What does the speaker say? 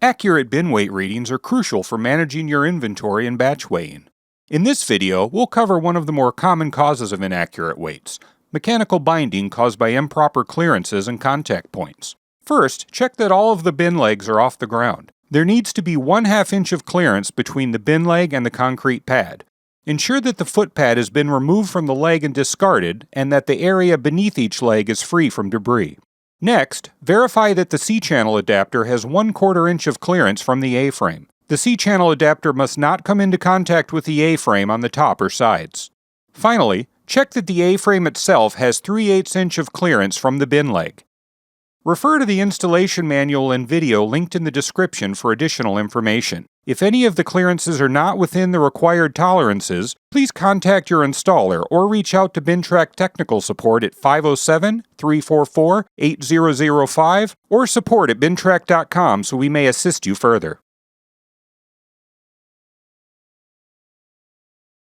Accurate bin weight readings are crucial for managing your inventory and batch weighing. In this video, we'll cover one of the more common causes of inaccurate weights: mechanical binding caused by improper clearances and contact points. First, check that all of the bin legs are off the ground. There needs to be 1/2 inch of clearance between the bin leg and the concrete pad. Ensure that the foot pad has been removed from the leg and discarded, and that the area beneath each leg is free from debris. Next, verify that the C-channel adapter has 1/4 inch of clearance from the A-frame. The C-channel adapter must not come into contact with the A-frame on the top or sides. Finally, check that the A-frame itself has 3/8 inch of clearance from the bin leg. Refer to the installation manual and video linked in the description for additional information. If any of the clearances are not within the required tolerances, please contact your installer or reach out to BinTrac technical support at 507-344-8005 or support@bintrac.com so we may assist you further.